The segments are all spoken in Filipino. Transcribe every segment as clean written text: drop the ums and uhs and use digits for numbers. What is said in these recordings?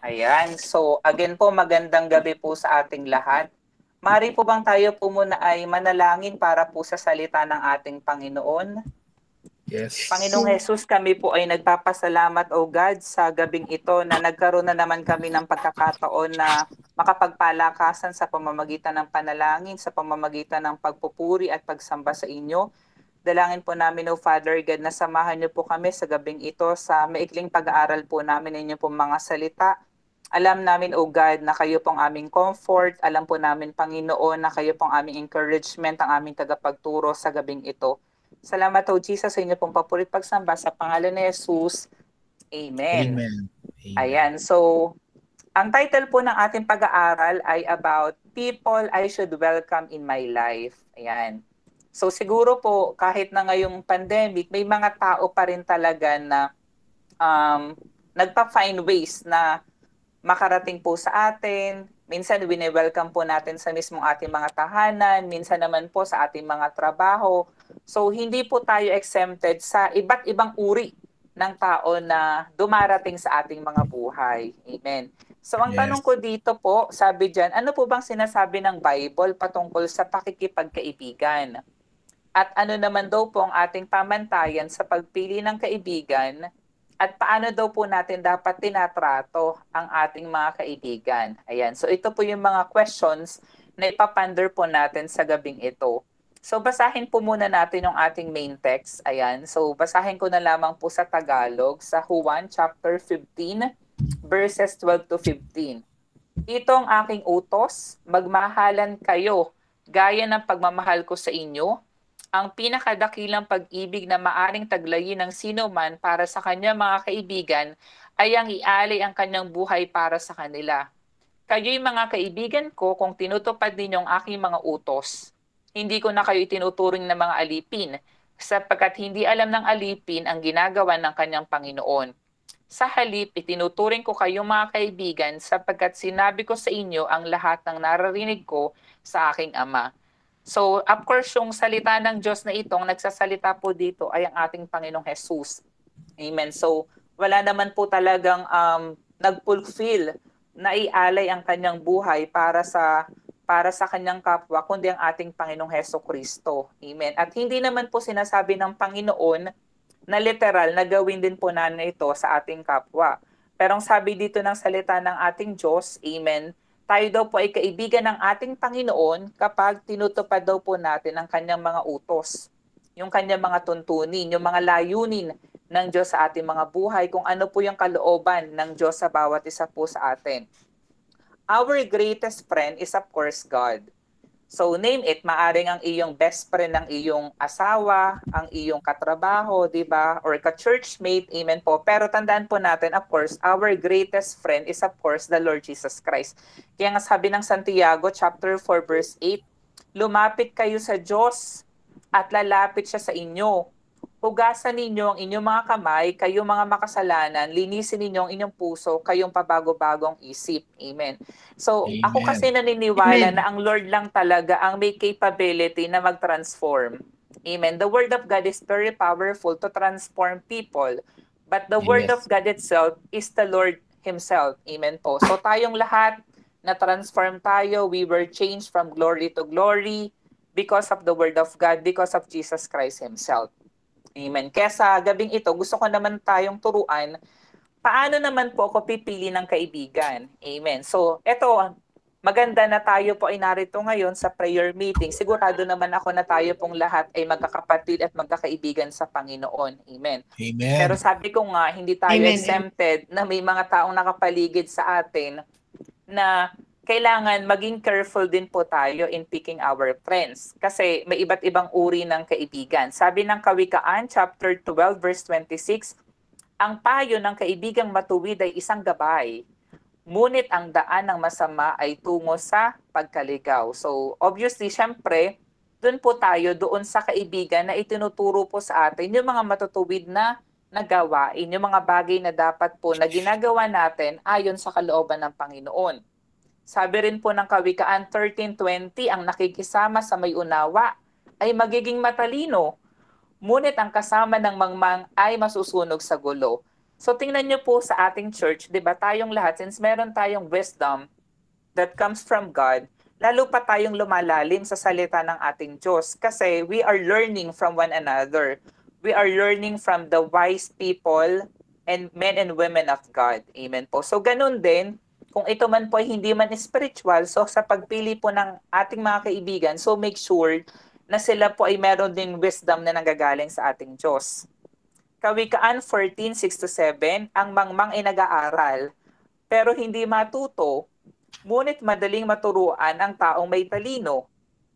Ayan. So, again po, magandang gabi po sa ating lahat. Mari po bang tayo po muna ay manalangin para po sa salita ng ating Panginoon? Yes. Panginoong Jesus, kami po ay nagpapasalamat, O God, sa gabing ito na nagkaroon na naman kami ng pagkakataon na makapagpalakasan sa pamamagitan ng panalangin, sa pamamagitan ng pagpupuri at pagsamba sa inyo. Dalangin po namin, O Father God, na samahan niyo po kami sa gabing ito sa maikling pag-aaral po namin ng inyong pong mga salita. Alam namin, O God, na kayo pong aming comfort. Alam po namin, Panginoon, na kayo pong aming encouragement, ang aming tagapagturo sa gabing ito. Salamat, O Jesus, sa inyo pong papurit pagsamba sa pangalan ni Jesus. Amen. Amen. Amen. Ayan, so ang title po ng ating pag-aaral ay about people I should welcome in my life. Ayan. So siguro po, kahit na ngayong pandemic, may mga tao pa rin talaga na nagpa-find ways na makarating po sa atin. Minsan, wini-welcome po natin sa mismong ating mga tahanan. Minsan naman po sa ating mga trabaho. So, hindi po tayo exempted sa iba't ibang uri ng tao na dumarating sa ating mga buhay. Amen. So, ang tanong Yes. ko dito po, sabi dyan, ano po bang sinasabi ng Bible patungkol sa pakikipagkaibigan? At ano naman daw po ang ating pamantayan sa pagpili ng kaibigan at paano daw po natin dapat tinatrato ang ating mga kaibigan. Ayan. So ito po yung mga questions na ipaponder po natin sa gabing ito. So basahin po muna natin yung ating main text. Ayan. So basahin ko na lamang po sa Tagalog sa Juan chapter 15 verses 12 to 15. Itong aking utos, magmahalan kayo gaya ng pagmamahal ko sa inyo. Ang pinakadakilang pag-ibig na maaring taglayin ng sino man para sa kanyang mga kaibigan ay ang ialay ang kanyang buhay para sa kanila. Kayo'y mga kaibigan ko kung tinutupad ninyo ang aking mga utos. Hindi ko na kayo itinuturing na mga alipin, sapagkat hindi alam ng alipin ang ginagawa ng kanyang Panginoon. Sa halip, itinuturing ko kayong mga kaibigan sapagkat sinabi ko sa inyo ang lahat ng naririnig ko sa aking Ama. So, of course, yung salita ng Diyos na itong nagsasalita po dito ay ang ating Panginoong Jesus. Amen. So, wala naman po talagang nag-fulfill na ialay ang kanyang buhay para sa kanyang kapwa, kundi ang ating Panginoong Heso Kristo. Amen. At hindi naman po sinasabi ng Panginoon na literal na gawin din po natin ito sa ating kapwa. Pero ang sabi dito ng salita ng ating Diyos, Amen, tayo daw po ay kaibigan ng ating Panginoon kapag tinutupad daw po natin ang kanyang mga utos, yung kanyang mga tuntunin, yung mga layunin ng Diyos sa ating mga buhay, kung ano po yung kalooban ng Diyos sa bawat isa po sa atin. Our greatest friend is of course God. So name it, maaring ang iyong best friend ng iyong asawa, ang iyong katrabaho, 'di ba? Or ka-churchmate, amen po. Pero tandaan po natin, of course, our greatest friend is of course the Lord Jesus Christ. Kaya nga sabi ng Santiago chapter 4 verse 8, lumapit kayo sa Diyos at lalapit siya sa inyo. Hugasan ninyo ang inyong mga kamay, kayong mga makasalanan, linisin ninyo ang inyong puso, kayong pabago-bagong isip. Amen. So, ako kasi Amen. naniniwala Amen. na ang Lord lang talaga ang may capability na mag-transform. Amen. The Word of God is very powerful to transform people. But the Word of Yes. God itself is the Lord Himself. Amen po. So tayong lahat, na-transform tayo. We were changed from glory to glory because of the Word of God, because of Jesus Christ Himself. Amen. Kaya sa gabing ito, gusto ko naman tayong turuan, paano naman po ako pipili ng kaibigan? Amen. So, ito, maganda na tayo po ay narito ngayon sa prayer meeting. Sigurado naman ako na tayo pong lahat ay magkakapatid at magkakaibigan sa Panginoon. Amen. Pero Amen. sabi ko nga, hindi tayo Amen. exempted na may mga taong nakapaligid sa atin na kailangan maging careful din po tayo in picking our friends. Kasi may iba't ibang uri ng kaibigan. Sabi ng Kawikaan, chapter 12, verse 26, ang payo ng kaibigang matuwid ay isang gabay. Ngunit ang daan ng masama ay tungo sa pagkaligaw. So, obviously, syempre, doon po tayo doon sa kaibigan na itinuturo po sa atin yung mga matutuwid na nagawain, yung mga bagay na dapat po na ginagawa natin ayon sa kalooban ng Panginoon. Sabi rin po ng Kawikaan 13:20, ang nakikisama sa may unawa ay magiging matalino, ngunit ang kasama ng mangmang ay masusunog sa gulo. So tingnan niyo po sa ating church, 'di ba? Tayong lahat, since meron tayong wisdom that comes from God, lalo pa tayong lumalalim sa salita ng ating Diyos kasi we are learning from one another. We are learning from the wise people and men and women of God. Amen po. So ganun din, kung ito man po ay hindi man spiritual, so sa pagpili po ng ating mga kaibigan, so make sure na sila po ay meron din wisdom na nanggagaling sa ating Diyos. Kawikaan 14:6-7, ang mangmang ay nag-aaral, pero hindi matuto, ngunit madaling maturuan ang taong may talino.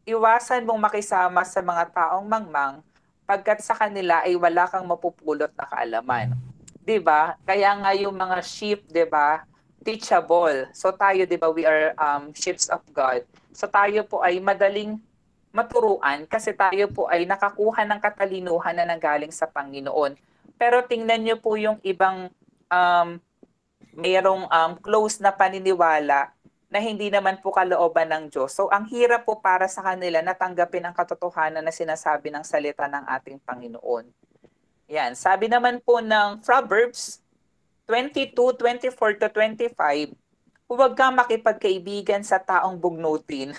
Iwasan mong makisama sa mga taong mangmang, pagkat sa kanila ay wala kang mapupulot na kaalaman. 'Di ba? Kaya nga yung mga sheep, 'di ba, teachable. So tayo, 'di ba, we are sheep of God. So tayo po ay madaling maturuan kasi tayo po ay nakakuha ng katalinuhan na nanggaling sa Panginoon. Pero tingnan niyo po yung ibang mayroong close na paniniwala na hindi naman po kalooban ng Diyos. So ang hirap po para sa kanila na tanggapin ang katotohanan na sinasabi ng salita ng ating Panginoon. Yan, sabi naman po ng Proverbs 22:24-25, huwag kang makipagkaibigan sa taong bugnutin,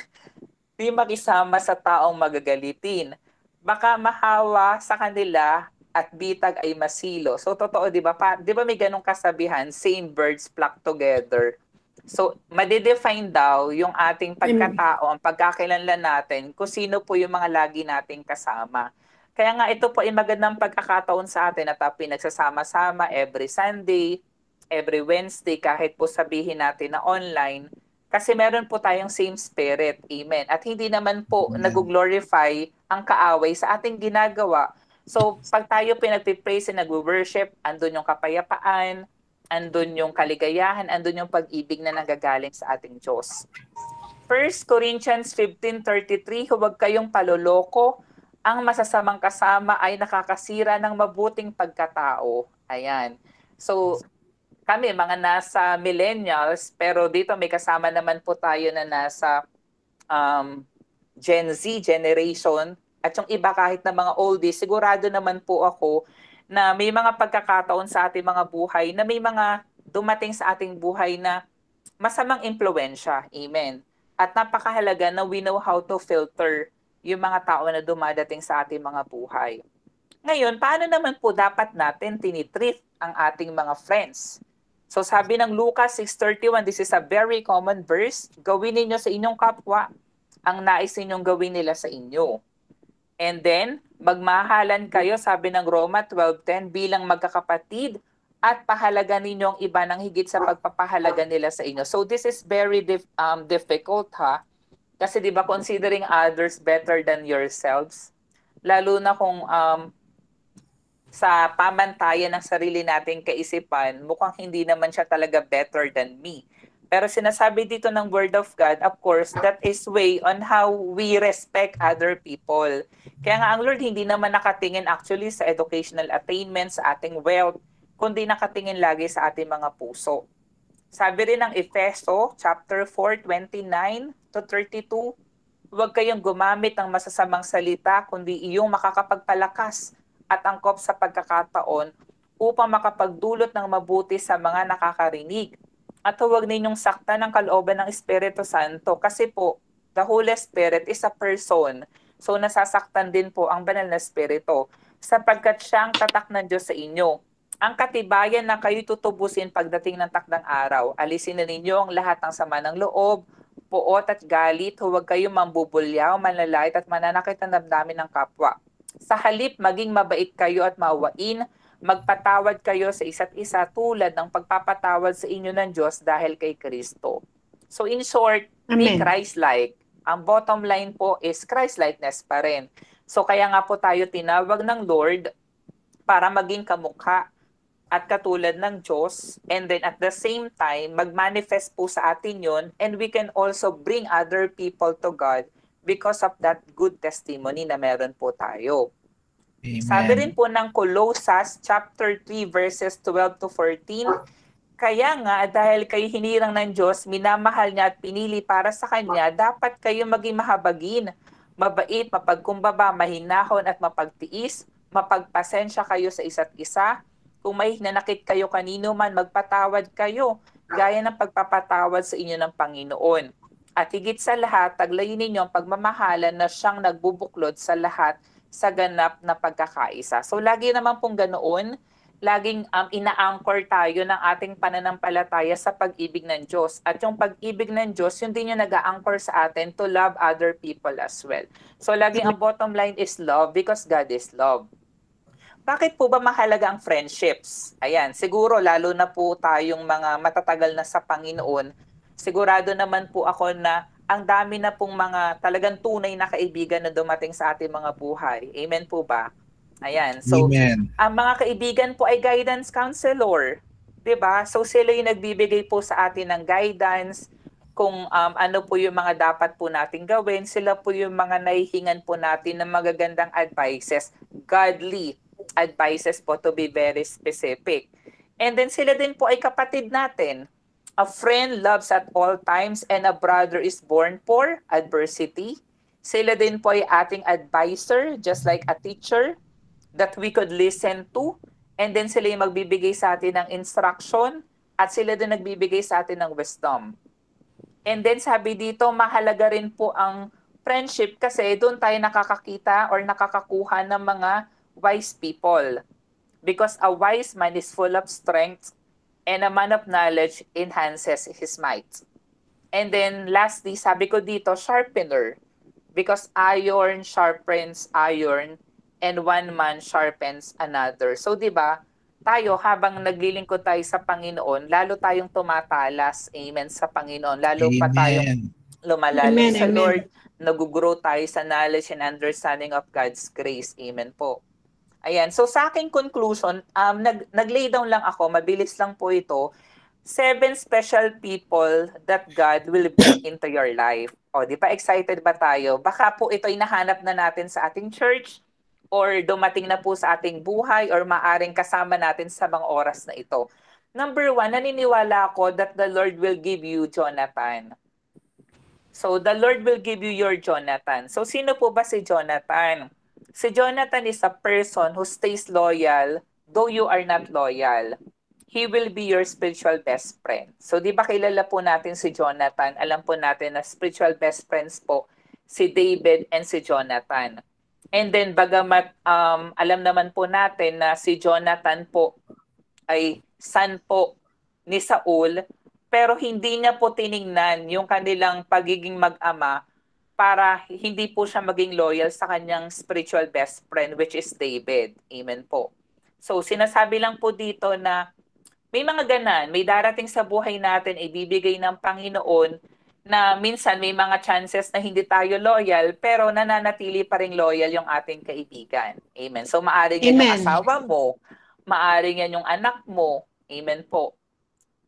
di makisama sa taong magagalitin. Baka mahawa sa kanila at bitag ay masilo. So totoo, 'di ba? Di ba may ganong kasabihan, same birds flock together. So madedefine daw yung ating pagkatao, ang pagkakilanlan natin kung sino po yung mga lagi nating kasama. Kaya nga ito po ay magandang pagkakataon sa atin at pinagsasama-sama every Sunday, every Wednesday, kahit po sabihin natin na online, kasi meron po tayong same spirit. Amen. At hindi naman po nag-glorify ang kaaway sa ating ginagawa. So, pag tayo pinagpipraise and nag-worship, andun yung kapayapaan, andun yung kaligayahan, andun yung pag-ibig na nanggagaling sa ating Diyos. 1 Corinthians 15:33, huwag kayong paloloko. Ang masasamang kasama ay nakakasira ng mabuting pagkatao. Ayan. So, kami, mga nasa millennials, pero dito may kasama naman po tayo na nasa Gen Z generation, at yung iba kahit na mga oldies, sigurado naman po ako na may mga pagkakataon sa ating mga buhay na may mga dumating sa ating buhay na masamang impluwensya. Amen. At napakahalaga na we know how to filter yung mga tao na dumadating sa ating mga buhay. Ngayon, paano naman po dapat natin tinitreat ang ating mga friends? So sabi ng Lucas 6:31, this is a very common verse, gawin ninyo sa inyong kapwa ang nais ninyong gawin nila sa inyo. And then, magmahalan kayo, sabi ng Roma 12:10, bilang magkakapatid at pahalaga ninyo ang iba ng higit sa pagpapahalaga nila sa inyo. So this is very difficult, ha? Kasi 'di ba, considering others better than yourselves, lalo na kung sa pamantayan ng sarili nating kaisipan, mukhang hindi naman siya talaga better than me. Pero sinasabi dito ng Word of God, of course, that is way on how we respect other people. Kaya nga ang Lord hindi naman nakatingin actually sa educational attainments, sa ating wealth, kundi nakatingin lagi sa ating mga puso. Sabi rin ng Efeso, chapter 4:29-32, huwag kayong gumamit ng masasamang salita, kundi iyong makakapagpalakas at angkop sa pagkakataon upang makapagdulot ng mabuti sa mga nakakarinig. At huwag ninyong saktan ng kalooban ng Espiritu Santo kasi po, the Holy Spirit is a person. So nasasaktan din po ang banal na Espiritu sapagkat siya ang tatak ng Diyos sa inyo. Ang katibayan na kayo tutubusin pagdating ng takdang araw. Alisin na ninyo ang lahat ng sama ng loob, puot at galit. Huwag kayong mambubulyaw, manlalait at mananakit ng damdamin ng kapwa. Sa halip, maging mabait kayo at maawain. Magpatawad kayo sa isa't isa tulad ng pagpapatawad sa inyo ng Diyos dahil kay Kristo. So in short, be Christ-like. Ang bottom line po is Christ-likeness pa rin. So kaya nga po tayo tinawag ng Lord para maging kamukha at katulad ng Diyos, and then at the same time, mag-manifest po sa atin yun, and we can also bring other people to God because of that good testimony na meron po tayo. Amen. Sabi rin po ng Colossus chapter 3 verses 12-14, kaya nga dahil kayo hinirang ng Diyos, minamahal niya at pinili para sa Kanya, dapat kayo maging mahabagin, mabait, mapagkumbaba, mahinahon at mapagtiis, mapagpasensya kayo sa isa't isa. Kung may nanakit kayo kanino man, magpatawad kayo, gaya ng pagpapatawad sa inyo ng Panginoon. At higit sa lahat, taglayin ninyo ang pagmamahalan na siyang nagbubuklod sa lahat sa ganap na pagkakaisa. So lagi naman pong ganoon, laging ina-anchor tayo ng ating pananampalataya sa pag-ibig ng Diyos. At yung pag-ibig ng Diyos, yun din yung nag-a-anchor sa atin to love other people as well. So laging ang bottom line is love because God is love. Bakit po ba mahalaga ang friendships? Ayan, siguro lalo na po tayong mga matatagal na sa Panginoon, sigurado naman po ako na ang dami na pong mga talagang tunay na kaibigan na dumating sa ating mga buhay. Amen po ba? Ayan. So, Amen. ang mga kaibigan po ay guidance counselor. 'Di ba? So, sila yung nagbibigay po sa atin ng guidance kung ano po yung mga dapat po nating gawin. Sila po yung mga nahihingan po natin ng magagandang advices, godly advices po to be very specific. And then sila din po ay kapatid natin. A friend loves at all times and a brother is born for adversity. Sila din po ay ating advisor, just like a teacher that we could listen to, and then sila yung magbibigay sa atin ng instruction at sila din nagbibigay sa atin ng wisdom. And then sabi dito, mahalaga rin po ang friendship kasi doon tayo nakakakita or nakakakuha ng mga wise people. Because a wise man is full of strength and a man of knowledge enhances his might. And then lastly, sabi ko dito, sharpener. Because iron sharpens iron and one man sharpens another. So 'di ba? Tayo habang naglilingkod tayo sa Panginoon, lalo tayong tumatalas, amen, sa Panginoon. Lalo pa tayong lumalalim sa Lord, nag-grow tayo sa knowledge and understanding of God's grace. Amen po. Ayan, so sa aking conclusion, nag-lay down lang ako, mabilis lang po ito, 7 special people that God will bring into your life. O, di ba excited ba tayo? Baka po ito'y nahanap na natin sa ating church, or dumating na po sa ating buhay, or maaring kasama natin sa mga oras na ito. Number 1, naniniwala ako that the Lord will give you Jonathan. So, the Lord will give you your Jonathan. So, sino po ba si Jonathan? Si Jonathan is a person who stays loyal though you are not loyal. He will be your spiritual best friend. So, di ba kilala po natin si Jonathan? Alam po natin na spiritual best friends po si David and si Jonathan. And then, bagamat alam naman po natin na si Jonathan po ay son po ni Saul, pero hindi niya po tiningnan yung kanilang pagiging mag-ama para hindi po siya maging loyal sa kanyang spiritual best friend, which is David. Amen po. So, sinasabi lang po dito na may mga ganan, may darating sa buhay natin, ibibigay ng Panginoon na minsan may mga chances na hindi tayo loyal, pero nananatili pa rin loyal yung ating kaibigan. Amen. So, maaring yan yung asawa mo, maaring yan yung anak mo. Amen po.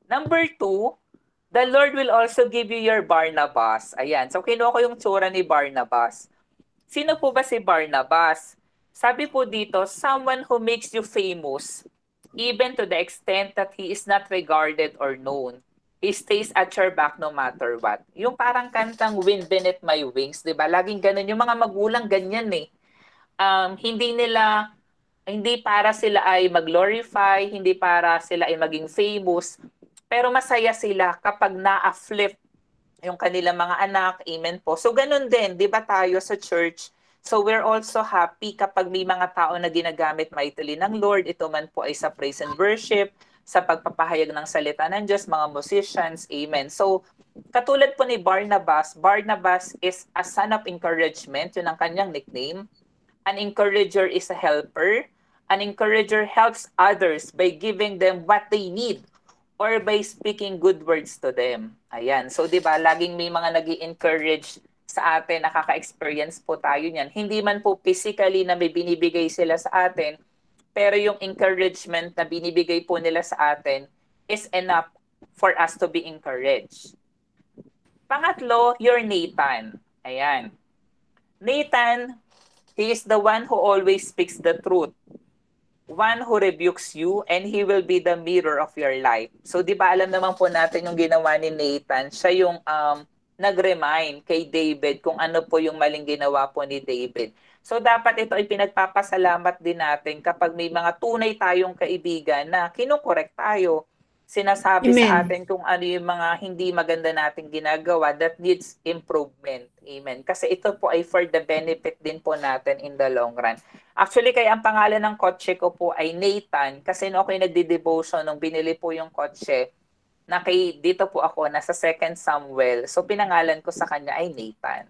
Number 2, the Lord will also give you your Barnabas. Ayan. So, kinuha ko yung tsura ni Barnabas. Sino po ba si Barnabas? Sabi po dito, someone who makes you famous, even to the extent that he is not regarded or known. He stays at your back no matter what. Yung parang kantang Wind Beneath My Wings, di ba? Laging ganun. Yung mga magulang ganyan eh. Hindi para sila ay mag-glorify, hindi para sila ay maging famous, pero masaya sila kapag na-afflict yung kanilang mga anak. Amen po. So ganun din, di ba tayo sa church? So we're also happy kapag may mga tao na ginagamit mightily ng Lord. Ito man po ay sa praise and worship, sa pagpapahayag ng salita ng Diyos, mga musicians. Amen. So katulad po ni Barnabas, Barnabas is a son of encouragement. Yun ang kanyang nickname. An encourager is a helper. An encourager helps others by giving them what they need or by speaking good words to them. Ayan. So, di ba, laging may mga nag-i-encourage sa atin, nakaka-experience po tayo niyan. Hindi man po physically na may binibigay sila sa atin, pero yung encouragement na binibigay po nila sa atin is enough for us to be encouraged. Pangatlo, your Nathan. Ayan. Nathan, he is the one who always speaks the truth. One who rebukes you, and he will be the mirror of your life. So, di ba alam naman po natin yung ginawa ni Nathan? Siya yung nag-remind kay David kung ano po yung maling ginawa po ni David. So dapat ito ay pinagpapasalamat din natin kapag may mga tunay tayong kaibigan na kinukorek tayo, sinasabi sa Amen. atin kung ano yung mga hindi maganda nating ginagawa that needs improvement. Amen. Kasi ito po ay for the benefit din po natin in the long run. Actually, kaya ang pangalan ng kotse ko po ay Nathan kasi no ako'y nagdi-devotion nung binili po yung kotse, dito po ako, nasa 2 Samuel. So, pinangalan ko sa kanya ay Nathan.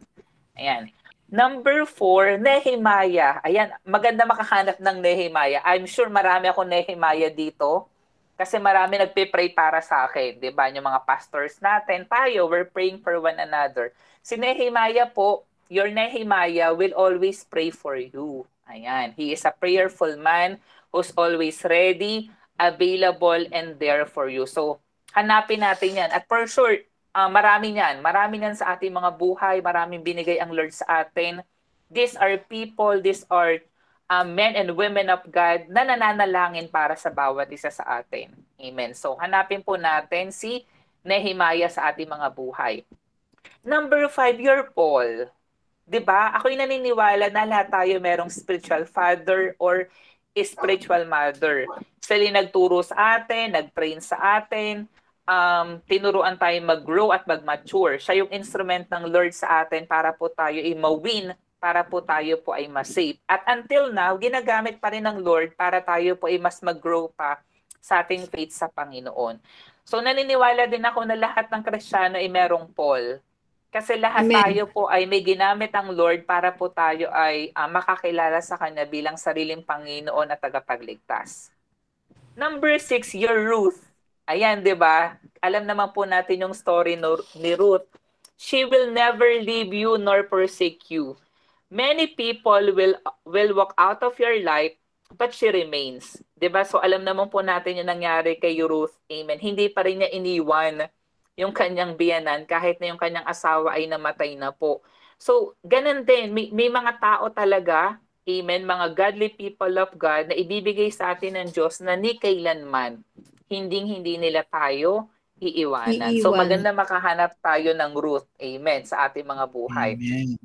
Ayan. Number 4, Nehemiah. Ayan, maganda makahanap ng Nehemiah. I'm sure marami ako Nehemiah dito kasi marami nagpe-pray para sa akin. Diba? Yung mga pastors natin, tayo, we're praying for one another. Si Nehemiah po, your Nehemiah will always pray for you. Ayan. He is a prayerful man who's always ready, available, and there for you. So, hanapin natin yan. At for sure, marami niyan. Marami niyan sa ating mga buhay. Maraming binigay ang Lord sa atin. These are people, these are men and women of God na nananalangin para sa bawat isa sa atin. Amen. So, hanapin po natin si Nehemiah sa ating mga buhay. Number 5, your Paul. 'Di ba? Ako'y naniniwala na lahat tayo merong spiritual father or spiritual mother. Sila yung nagturo sa atin, nag-train sa atin, tinuruan tayo mag-grow at mag-mature. Siya yung instrument ng Lord sa atin para po tayo ay ma-win, para po tayo po ay ma-save. At until now, ginagamit pa rin ng Lord para tayo po ay mas mag-grow pa sa ating faith sa Panginoon. So naniniwala din ako na lahat ng Kristiyano ay merong Paul. Kasi lahat Amen. tayo po ay may ginamit ang Lord para po tayo ay makakilala sa Kanya bilang sariling Panginoon at tagapagligtas. Number 6, your Ruth. Ayan, di ba? Alam naman po natin yung story ni Ruth. She will never leave you nor forsake you. Many people will walk out of your life, but she remains. Di ba? So alam naman po natin yung nangyari kay Ruth. Amen. Hindi pa rin niya iniwan yung kanyang biyanan kahit na yung kanyang asawa ay namatay na po. So, ganun din. May mga tao talaga, amen, mga godly people of God na ibibigay sa atin ng Diyos na ni kailanman hindi nila tayo iiwanan. So, maganda makahanap tayo ng Ruth, amen, sa ating mga buhay. Amen.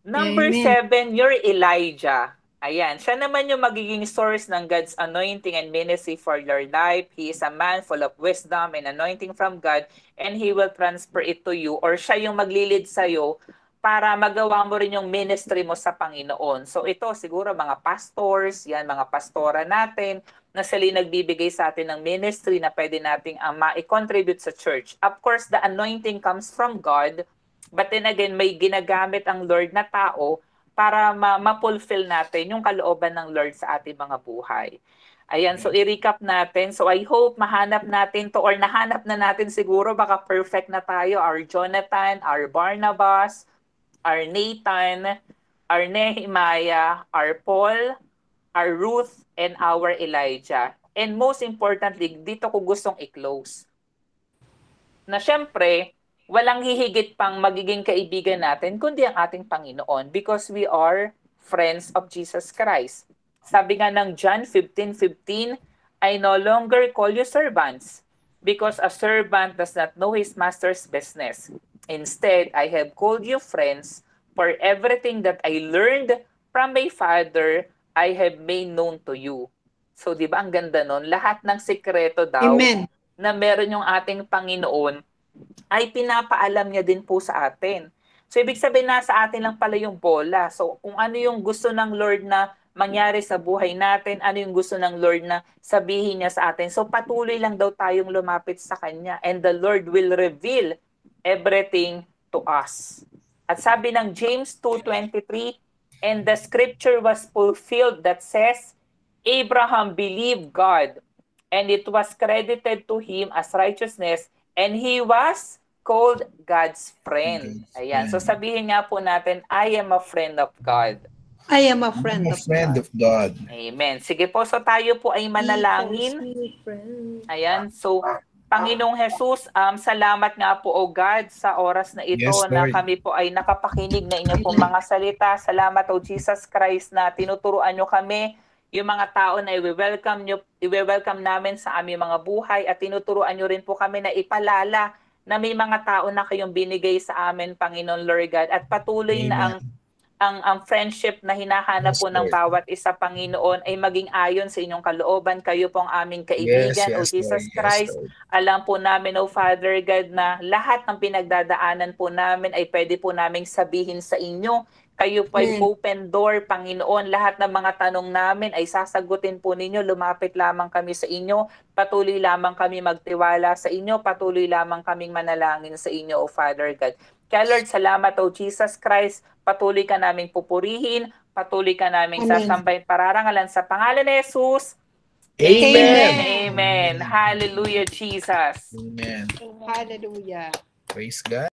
Number Amen. 7, you're Elijah. Ayan, siya naman yung magiging source ng God's anointing and ministry for your life. He is a man full of wisdom and anointing from God, and He will transfer it to you, or siya yung maglilid sa'yo para magawa mo rin yung ministry mo sa Panginoon. So ito siguro mga pastors, yan mga pastora natin, na sila nagbibigay sa atin ng ministry na pwede nating ma-contribute sa church. Of course, the anointing comes from God, but then again, may ginagamit ang Lord na tao para ma-fulfill natin yung kalooban ng Lord sa ating mga buhay. Ayan, so i-recap natin. So I hope mahanap natin to, or nahanap na natin siguro, baka perfect na tayo. Our Jonathan, our Barnabas, our Nathan, our Nehemiah, our Paul, our Ruth, and our Elijah. And most importantly, dito ko gustong i-close. Na syempre, walang hihigit pang magiging kaibigan natin kundi ang ating Panginoon because we are friends of Jesus Christ. Sabi nga ng John 15:15, I no longer call you servants because a servant does not know his master's business. Instead, I have called you friends, for everything that I learned from my Father, I have made known to you. So, di ba ang ganda nun? Lahat ng sikreto daw Amen. na meron yung ating Panginoon ay pinapaalam niya din po sa atin. So, ibig sabihin na sa atin lang pala yung bola. So, kung ano yung gusto ng Lord na mangyari sa buhay natin, ano yung gusto ng Lord na sabihin niya sa atin. So, patuloy lang daw tayong lumapit sa Kanya and the Lord will reveal everything to us. At sabi ng James 2:23, and the scripture was fulfilled that says, Abraham believed God, and it was credited to him as righteousness, and he was called God's friend. Ayan. So sabihin nga po natin, I am a friend of God. I am a friend I'm a of friend God. of God. Amen. Sige po, so tayo po ay manalangin. Ayan. So, Panginoong Jesus, salamat nga po, O God, sa oras na ito Yes, na Lord. kami po ay nakapakinig na inyo pong mga salita. Salamat, O Jesus Christ, na tinuturuan nyo kami, yung mga tao na i-welcome namin sa aming mga buhay, at tinuturuan nyo rin po kami na ipalala na may mga tao na kayong binigay sa amin, Panginoon Lord God, at patuloy na ang friendship na hinahanap po ng bawat isa, Panginoon, ay maging ayon sa inyong kalooban. Kayo pong aming kaibigan, O Jesus Christ. Alam po namin, O Father God, na lahat ng pinagdadaanan po namin ay pwede po naming sabihin sa inyo. Kayo po ay open door, Panginoon. Lahat ng mga tanong namin ay sasagutin po ninyo. Lumapit lamang kami sa inyo. Patuloy lamang kami magtiwala sa inyo. Patuloy lamang kaming manalangin sa inyo, O Father God. Kaya Lord, salamat, O Jesus Christ. Patuloy ka naming pupurihin. Patuloy ka naming sasambahin, pararangalan sa pangalan ni Jesus. Amen. Amen. Hallelujah, Jesus. Amen. Hallelujah. Praise God.